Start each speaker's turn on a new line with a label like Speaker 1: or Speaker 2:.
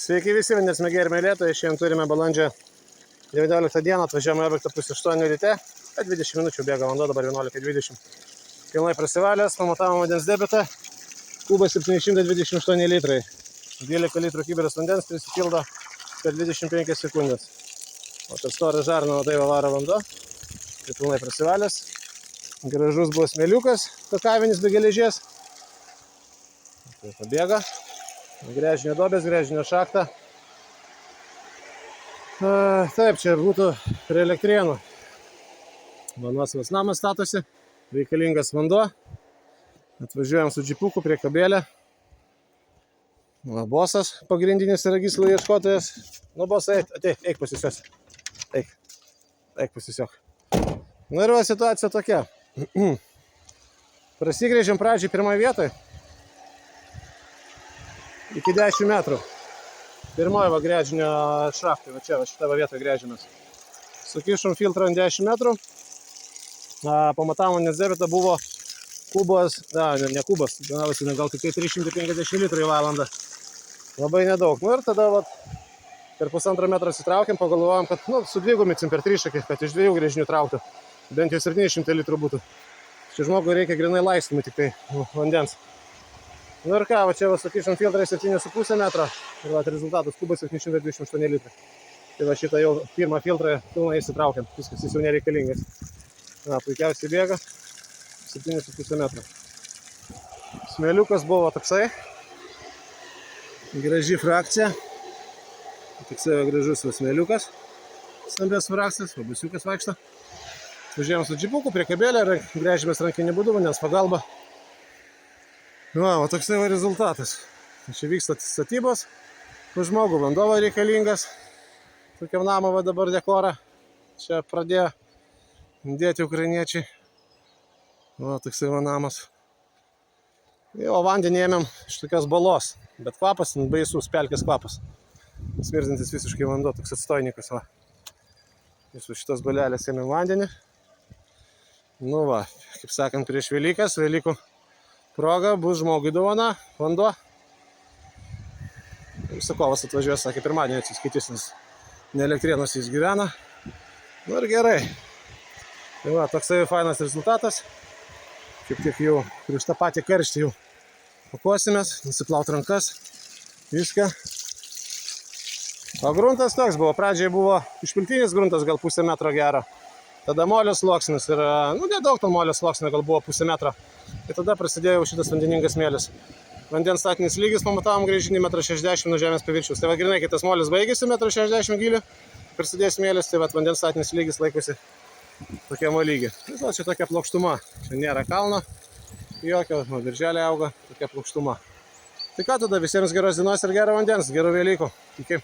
Speaker 1: Sveiki visi, vandens mėgėjai ir mylėtojai. Šiandien turime balandžio 19 dieną, atvažiavome objektą pusę 8 ryte, 20 minučių bėga vanduo, dabar 11:20. Pilnai prasivalęs, pamatavome vandens debitą, kubas 728 litrai. 12 litrų kibiras vandens prisipildo per 25 sekundės. O per storą žarną, tai varo vanduo, tai pilnai prasivalęs. Gražus buvo smėliukas, kakavinis be geležies. Tai pabėga. Gręžinio duobės, gręžinio šachtą. Taip, čia būtų prie Elektrėnų. Vanuosvas namas statosi, reikalingas vanduo. Atvažiuojam su džipuku prie kabelę. Bosas pagrindinis yra gyslų ieškotojas. Nu, bosai, eik pasisios. Eik pasisiok. Nu ir situacija tokia. Prasigrėžėm pradžiai pirmoje vietoje. Iki 10 metrų. Pirmoji va gręžinio šachtai, va čia, va šitą vietoje gręžimės. Sukišom filtrą ant 10 metrų. Pamatavom, nes debita buvo kubas, ne kubas, gal tik 350 litrų į valandą. Labai nedaug. Nu ir tada va, per pusantro metrą atsitraukėm, pagalvojom, kad su dvigumicim per trišakį, kad iš dviejų gręžinių trauktų. Bent jau 700 litrų būtų. Čia žmogui reikia grinai laistymui tik tai vandens. Nu ir ką, va čia va sukišom filtrai 7,5 metro ir va rezultatas kubas 728 litrai. Tai va šitą jau pirmą filtrą pilnai įsitraukiam, viskas jis jau nereikalingas. Puikiausiai bėga 7,5 metro. Smėliukas buvo toksai. Graži frakcija. Toksai gražus smėliukas. Stambės frakcijas, vabusiukas vaikšto. Važiuojam su džipuku prie kabelę ir gręžimės rankinį būdu, vandens pagalba. Va toksai va rezultatas. Čia vyksta statybos. Už žmogų vanduo reikalingas. Tokiam namą va dabar dekorą. Čia pradėjo dėti ukrainiečiai. Va toksai va namas. O vandenį ėmėm iš tokios balos. Bet kvapas, baisus, pelkės kvapas. Smirdintis visiškai vanduo, toks atstojnikas va. Iš šitos balelės ėmėm vandenį. Nu va, kaip sakant, prieš Velykas, Velykų proga bus žmogui dovana, vanduo. Užsakovas atvažiuoja, sakė, pirmadienį atsiskaitys, nes ne Elektrėnuos jis gyvena. Nu ir gerai. Tai va, toksai fainas rezultatas. Kaip tik jau prieš tą patį karštį jau pakuosimės, nusiplaut rankas, viską. O gruntas toks buvo, pradžiai buvo išpiltinis gruntas, gal pusę metro gero. Tada molio sluoksnis ir, nedaug to molio sluoksnio, gal buvo pusę metro. Ir tada prasidėjo šitas vandeningas smėlis. Vandens statinis lygis pamatavom gręžinį 1,60 m nuo žemės paviršiaus. Tai va grinai, kai tas molis baigėsi 1,60 m gilių, prasidėjo smėlis, tai va vandens statinis lygis laikosi tokiamo lygį. Tai čia tokia plokštuma. Čia nėra kalno jokio, virželė auga, tokia plokštuma. Tai ką tada, visiems geros dienos ir gero vandens, gerų Velykų. Iki.